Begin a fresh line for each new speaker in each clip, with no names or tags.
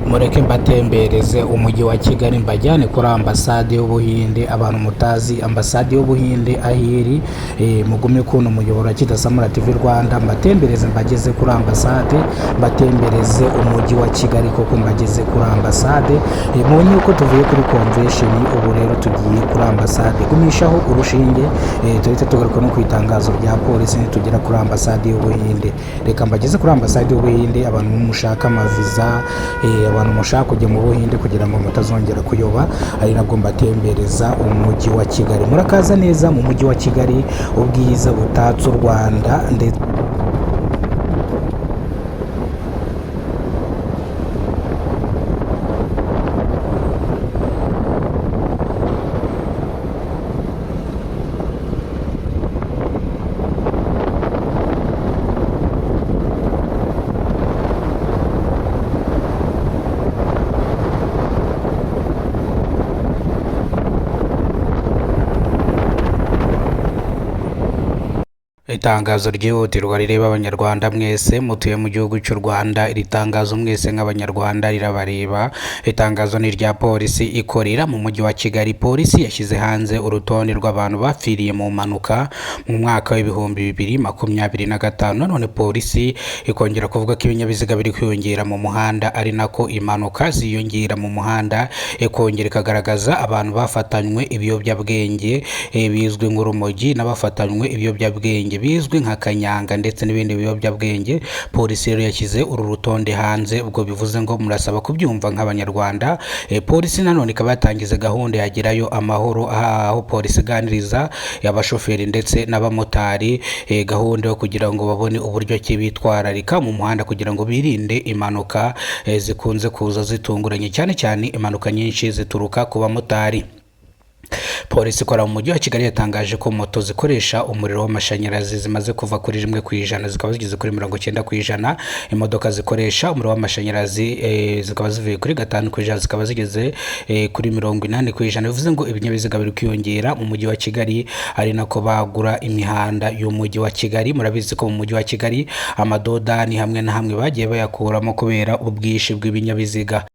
mureke mbatembereze umujyi wa Kigali mbajyane kuri ambasade y'Ubuhinde. Abantu mutazi ambasade y'Ubuhinde ahiri, mugume kuno muyobora Kidasamura TV Rwanda, mbatembereze mbageze kuri ambasade, mbatembereze umujyi wa Kigali koko mbageze kuri ambasade. Mubonye uko tuvuye kuri convention, ubu rero tugiye kuri ambasade. Gumishaho urushinge, turite tugaruka no kwitangazo rya polisi nitugera kuri ambasade y'Ubuhinde. Reka mbageze kuri ambasade y'Ubuhinde. Abantu mushaka amaviza, abantu mushaka kujya mu Buhinde kugira ngo mutazongera kuyoba, ari nabwo mbatembereza umujyi wa Kigali. Murakaza neza mu mujyi wa Kigali, ubwiza butatse u Rwanda ndetse itangazo ryihutirwa rireba abanyarwanda mwese mutuye mu gihugu cy'u Rwanda. Iri tangazo mwese nk'abanyarwanda rirabareba. Itangazo ni rya polisi ikorera mu mujyi wa Kigali. Polisi yashyize hanze urutonde rw'abantu bapfiriye mu mpanuka mu mwaka w'ibihumbi 2025. None polisi ikongera kuvuga ko ibinyabiziga biri kwiyongera mu muhanda, ari nako impanuka ziyongera mu muhanda. Ikongera ikagaragaza abantu bafatanywe ibiyobyabwenge bizwi nk'urumogi, n'abafatanywe ibiyobyabwenge bizwi nka kanyanga ndetse n'ibindi biyobyabwenge. Polisi rero yashyize uru rutonde hanze, ubwo bivuze ngo murasaba kubyumva nk'abanyarwanda. Polisi nanone ikaba yatangiza gahunda yagerayo amahoro, aho polisi iganiriza abashoferi ndetse n'abamotari, gahunda yo kugira ngo babone uburyo ki bitwararika mu muhanda kugira ngo birinde impanuka zikunze kuza zitunguranye, cyane cyane impanuka nyinshi zituruka ku bamotari. Polisi ikora mu mujyi wa Kigali yatangaje ko moto zikoresha umuriro w'amashanyarazi zimaze kuva kuri 1% zikaba zigeze kuri 90%. Imodoka zikoresha umuriro w'amashanyarazi zikaba zivuye kuri 5% zikaba zigeze kuri 80%. Bivuze ngo ibinyabiziga biri kwiyongera mu mujyi wa Kigali, ari nako bagura imihanda y'umujyi wa Kigali. Murabizi ko mu mujyi wa Kigali amadodani hamwe na hamwe bagiye bayakuramo kubera ubwinshi bw'ibinyabiziga.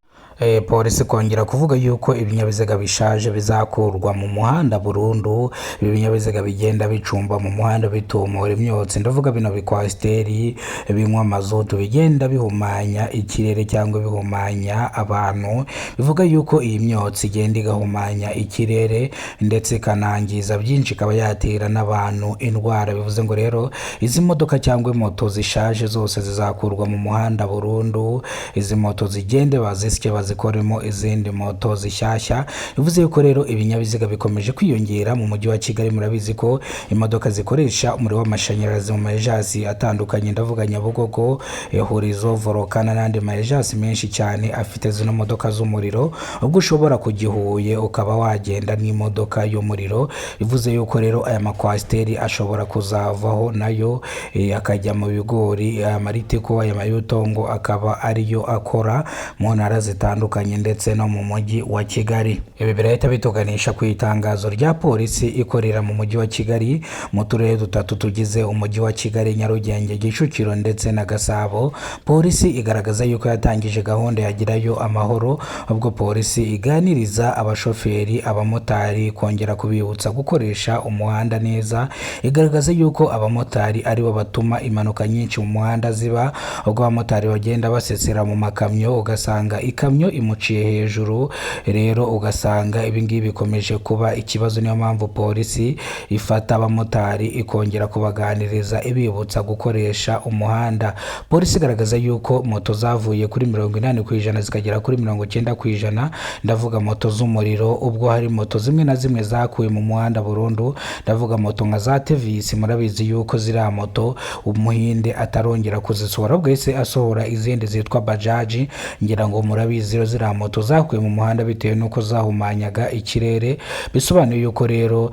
Polisi kongera kuvuga yuko ibinyabiziga bishaje bizakurwa mu muhanda burundu. Ibi binyabiziga bigenda bicumba mu muhanda bitumura imyotsi, ndavuga bino bikwasiteri binywa mazutu bigenda bihumanya ikirere cyangwa bihumanya abantu. Bivuga yuko iyi myotsi igenda igahumanya ikirere ndetse kanangiza byinshi, ikaba yatera n'abantu indwara. Bivuze ngo rero izi modoka cyangwa moto zishaje zose zizakurwa mu muhanda burundu. Izi moto zigende bazisye zikoremo izindi moto zishyashya. Bivuze yuko rero ibinyabiziga bikomeje kwiyongera mu mujyi wa Kigali. Murabizi ko imodoka zikoresha umuriro w'amashanyarazi mu majasi atandukanye, ndavuga Nyabugogo, Horizo, Volcano n'andi majasi menshi cyane afite zino modoka z'umuriro, ubwo ushobora kugihuye ukaba wagenda n'imodoka y'umuriro. Bivuze yuko rero aya makwasiteri ashobora kuzavaho nayo akajya mu bigori, amaritiko, aya mayutongo akaba ariyo akora mu ntara zitandukanye ndetse no mu mujyi wa Kigali. Ibi birahita bituganisha ku itangazo rya polisi ikorera mu mujyi wa Kigali mu turere dutatu tugize umujyi wa Kigali: Nyarugenge, Kicukiro ndetse na Gasabo. Polisi igaragaza yuko yatangije gahunda yagirayo amahoro, ubwo polisi iganiriza abashoferi, abamotari, kongera kubibutsa gukoresha umuhanda neza. Igaragaza yuko abamotari aribo batuma impanuka nyinshi mu muhanda ziba, ubwo abamotari bagenda basesera mu makamyo, ugasanga ikamyo imuciye hejuru, rero ugasanga ibingibi bikomeje kuba ikibazo. Niyo mpamvu polisi ifata abamotari ikongera kubaganiriza ibibutsa gukoresha umuhanda. Polisi igaragaza yuko moto zavuye kuri 80% zikagera kuri 90%, ndavuga moto z'umuriro, ubwo hari moto zimwe na zimwe zakuwe mu muhanda burundu, ndavuga moto nka za Tevisi. Murabizi yuko ziriya moto umuhinde atarongera kuzisohora, ubwo ese asohora izindi zitwa bajaji. Ngira ngo murabizi rero ziriya moto zakuwe mu muhanda bitewe n'uko zahumanyaga ikirere. Bisobanuye yuko rero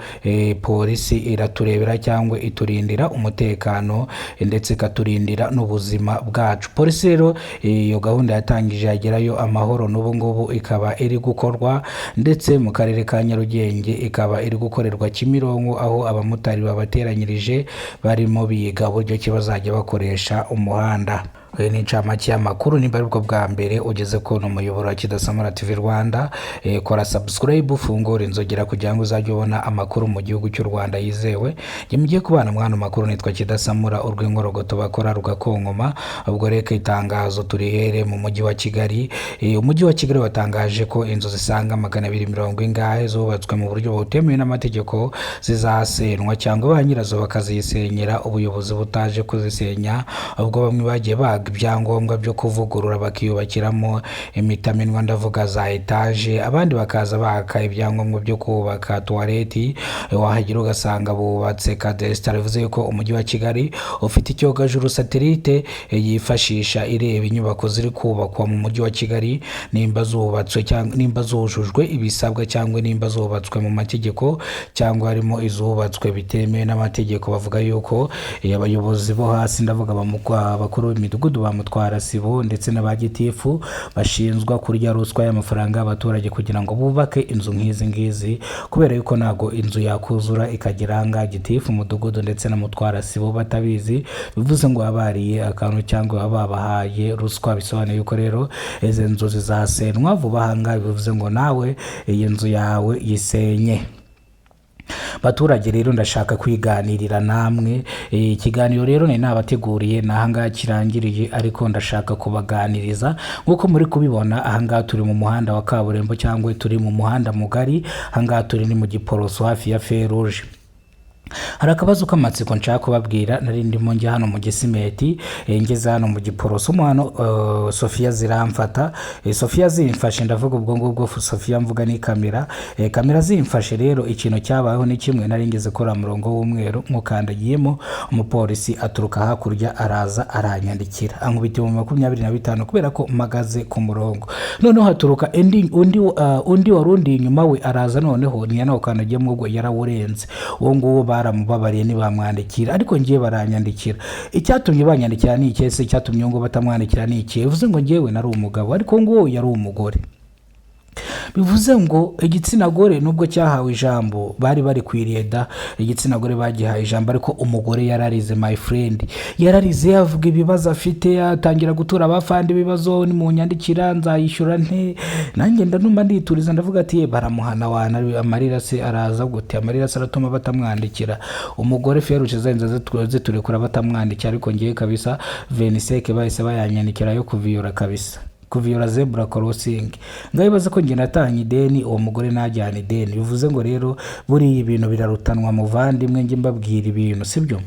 polisi iraturebera cyangwa iturindira umutekano ndetse ikaturindira n'ubuzima bwacu. Polisi rero iyo gahunda yatangije yagerayo amahoro, n'ubu ngubu ikaba iri gukorwa ndetse mu karere ka Nyarugenge ikaba iri gukorerwa Kimironko, aho abamotari babateranyirije barimo biga uburyo ki bazajya bakoresha umuhanda. ni incamake y'amakuru nimba aribwo bwa mbere ugeze ku umuyoboro wa Kidasamura TV Rwanda, kora subscribe ufungure inzogera kugira ngo uzajye ubona amakuru mu gihugu cy'u Rwanda yizewe. Njye mugiye kubana mwana makuru nitwa Kidasamura, urw'inkorogoto bakora rugakonkoma. Ubwo reka itangazo turihere mu mujyi wa Kigali. Umujyi wa Kigali watangaje ko inzu zisanga 220 ingahe zubatswe mu buryo butemewe n'amategeko zizasenwa cyangwa ba nyirazo bakazisenyera ubuyobozi butaje kuzisenya, ubwo bamwe bagiye baga ibyangombwa byo kuvugurura bakiyubakiramo imitamenwa ndavuga za etage, abandi bakaza baka ibyangombwa byo kubaka toilette, wahagira ugasanga bubatse cadastre. Bivuze yuko umujyi wa Kigali ufite icyogajuru satellite yifashisha ireba inyubako ziri kubakwa mu mujyi wa Kigali, nimba zubatswe cyangwa nimba zujujwe ibisabwa cyangwa nimba zubatswe mu mategeko cyangwa harimo izubatswe bitemewe n'amategeko. Bavuga yuko abayobozi bo hasi ndavuga abakuru b'imidugudu bamutwara sibo ndetse n'abagitifu bashinzwa kurya ruswa y'amafaranga y'abaturage kugira ngo bubake inzu nk'izi ngizi, kubera yuko nago inzu yakuzura ikagiranga gitifu umudugudu ndetse na mutwara sibo batabizi, bivuze ngo abariye akantu cyangwa babahaye ruswa. Bisobanuye yuko rero izi nzu zizasenwa vuba hanga, bivuze ngo nawe iyi nzu yawe yisenye. Baturage rero ndashaka kwiganirira namwe, ikiganiro rero ni nabateguriye nahanga kirangiriye, ariko ndashaka kubaganiriza nkuko muri kubibona. Ahanga turi mu muhanda wa kaburimbo cyangwa turi mu muhanda mugari, ahanga turi ni mu Giporoso hafi ya Feruje. Hari akabazo k'amatsiko nshaka kubabwira. Nari ndimo njya hano mu Gisimeti, ngeze hano mu Giporoso umwana Sofia ziramfata. Sofia zimfashe, ndavuga ubwo ngubwo Sofia mvuga ni kamera zimfashe. Rero ikintu cyabayeho ni kimwe, nari ngeze kora murongo w'umweru mukandagiyemo, umupolisi aturuka hakurya araza aranyandikira ankubita mu 25 kubera ko magaze ku murongo. Noneho haturuka undi warundi inyuma we araza, noneho ni yana ukandagiyemo ubwo yarawurenze. Uwo nguwo baramubabariye ntibamwandikira, ariko ngiye baranyandikira. Icyatumye banyandikira ni ikese, icyatumye ngo batamwandikira ni iki? Bivuze ngo ngewe nari umugabo ariko ngo yari umugore. Bivuze ngo igitsina gore nubwo cyahawe ijambo bari bari kwireda, igitsina gore bagihaye ijambo, ariko umugore yararize. My friend yararize, avuga ibibazo afite, atangira gutura abafandi ibibazo, ni mu nyandikira nzayishyura nte. Nanjye ndanuma ndituriza ndavuga ati baramuhana wana, amarira se araza gute? Amarira se aratuma batamwandikira. Umugore Feruje zenze ziturekura batamwandikira, ariko ngiye kabisa Veniseke bahise bayanyandikira yo kuviyora kabisa, kuviyora zebra crossing. Ngayibaza ko nge natanye ideni, uwo mugore najyana ideni. Bivuze ngo rero buri ibintu birarutanwa muvandimwe, nge mbabwira ibintu sibyo.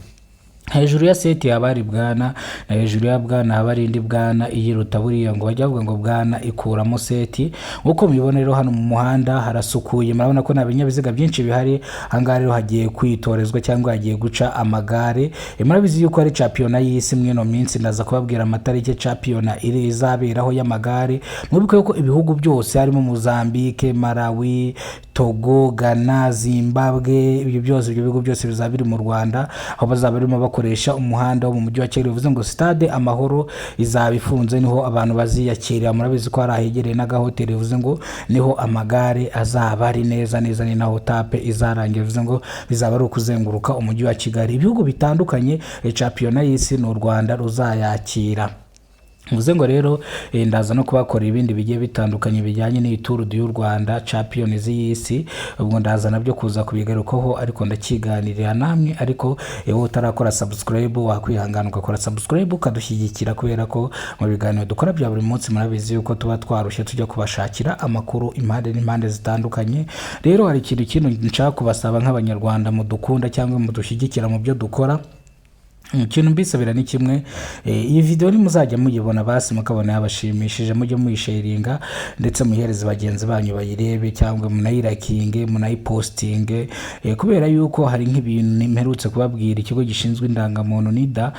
Hejuru ya seti yabari bwana na hejuru ya bwana habari indi bwana iyiruta buriya, ngo bajya bavuga ngo bwana ikuramo seti. Uko mubibona rero hano mu muhanda harasukuye, murabona ko nta binyabiziga byinshi bihari. Hanga rero hagiye kwitorezwa cyangwa hagiye guca amagare. Murabizi yuko ari championnat y'isi mwino minsi, ndaza kubabwira amatariki championnat iri izaberaho y'amagare. Mwibuke yuko ibihugu byose harimo Mozambique, Malawi, Togo, Ghana, Zimbabwe, ibyo byose ibyo bihugu byose bizabiri mu Rwanda, aho bazaba barimo bakoresha umuhanda wo mu mujyi wa Kigali. Bivuze ngo stade Amahoro izaba ifunze, niho abantu baziyakirira. Murabizi ko hari ahegereye n'agahoteli, bivuze ngo niho amagare azaba ari neza neza, ni naho tape izarangira. Bivuze ngo bizaba ari ukuzenguruka umujyi wa Kigali. Ibihugu bitandukanye championnat y'isi n'u Rwanda ruzayakira. Bivuze ngo rero ndaza no kubakora ibindi bigiye bitandukanye bijyanye n'ituru y'u Rwanda Champions y'isi. Ubwo ndaza nabyo kuza kubigarukaho, ariko ndakiganirira namwe. Ariko wowe utarakora subscribe wakwihangana ugakora subscribe ukadushyigikira, kubera ko mu biganiro dukora bya buri munsi murabizi yuko tuba twarushye tujya kubashakira amakuru impande n'impande zitandukanye. Rero hari ikintu nshaka kubasaba nk'abanyarwanda mudukunda cyangwa mudushyigikira mu byo dukora. Ikintu mbisabira ni kimwe, iyi video ni muzajya muyibona basi mukabona yabashimishije, mujye muyisharinga ndetse muhereze bagenzi banyu bayirebe, cyangwa munayirakinge munayipostinge, kubera yuko hari nk'ibintu mperutse kubabwira. Ikigo gishinzwe indangamuntu NIDA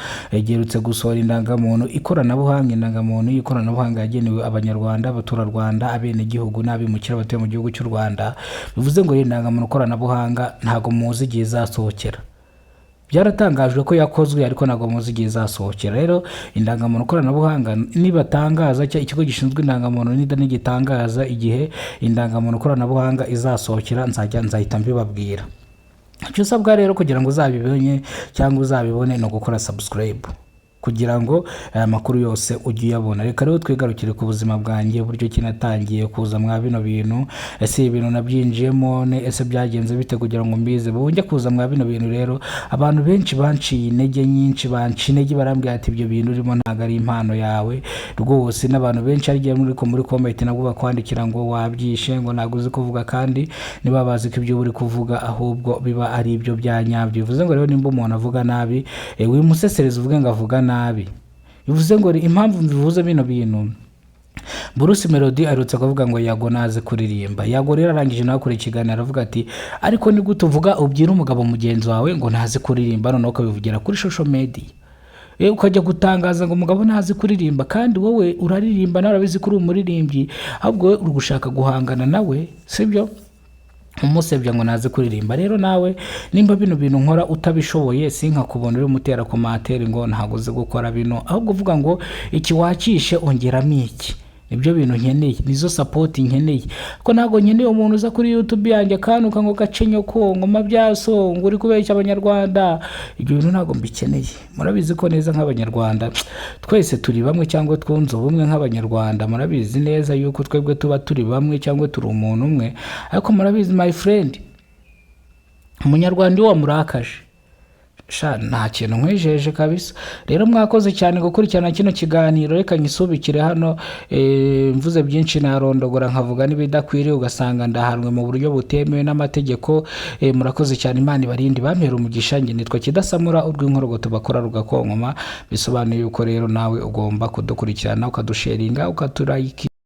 giherutse gusohora indangamuntu ikoranabuhanga. Indangamuntu y'ikoranabuhanga yagenewe abanyarwanda, abaturarwanda, abene gihugu n'abimukira batuye mu gihugu cy'u Rwanda. Bivuze ngo indangamuntu ikoranabuhanga ntago muzi igihe izasohokera. Byaratangajwe ko yakozwe, ariko ntago muzi igihe izasohokera. Rero indangamuntu ikoranabuhanga nibatangaza, ikigo gishinzwe indangamuntu NIDA nigitangaza igihe indangamuntu ikoranabuhanga izasohokera, nzahita mbibabwira. Icyo usabwa rero kugira ngo uzabibonye cyangwa uzabibone no gukora subscribe. kugira ngo aya makuru yose ujye uyabona. Reka rero twigarukire ku buzima bwanjye uburyo kinatangiye kuza mwa bino bintu, ese ibintu nabyinjiyemo ese byagenze bite kugira ngo mbize. Bunjye kuza mwa bino bintu rero abantu benshi banciye intege nyinshi, barambwira ati ibyo bintu urimo ntabwo ari impano yawe rwose. N'abantu benshi arigiye muri comment nabwo bakwandikira ngo wabyishe, ngo ntabwo uzi kuvuga, kandi niba bazi ko ibyo uri kuvuga ahubwo biba ari ibyo bya nyabyo. Bivuze ngo rero nimba umuntu avuga nabi wimusesereza uvuge ngo avuga nabi. Bivuze ngo impamvu mbivuze bino bintu, Bruce Melody arutse kuvuga ngo Yago naze kuririmba. Yago rero arangije nawe kuri ikiganiro aravuga ati ariko ni gute uvuga ubwira umugabo mugenzi wawe ngo naze kuririmba noneho ukabivugira kuri social media, ukajya gutangaza ngo umugabo nazi kuririmba kandi wowe uraririmba nawe urabizi ko uri umuririmbyi, ahubwo wowe uri gushaka guhangana nawe, sibyo? Umusebya ngo naze kuririmba. Rero nawe nimba bino bintu nkora utabishoboye sinkakubona uri mutera komantere ngo ntago uzi gukora bino, ahubwo uvuga ngo iki wakishe ongeramo iki. Nibyo bintu nkeneye, nizo support nkeneye, ko ntago nkeneye umuntu uza kuri YouTube yanjye kanuka ngo gacenyo ko ngoma byaso ngo uri kubeshya abanyarwanda. Ibyo bintu ntago mbikeneye. Murabizi ko neza nk'abanyarwanda twese turi bamwe cyangwa twunze ubumwe nk'abanyarwanda. Murabizi neza yuko twebwe tuba turi bamwe cyangwa turi umuntu umwe, ariko murabizi my friend, umunyarwanda uwo murakaje nta kintu nkwijeje kabisa. Rero mwakoze cyane gukurikirana kino kiganiro, reka nyisubikire hano. Mvuze byinshi narondogora nkavuga nibidakwiriye ugasanga ndahanwe mu buryo butemewe n'amategeko. Murakoze cyane, Imana ibarinde bampera umugisha. Nge nitwa Kidasamura urw'inkorogo tubakora rugakonkoma. Bisobanuye yuko rero nawe ugomba kudukurikirana ukadusharinga ukaturayika.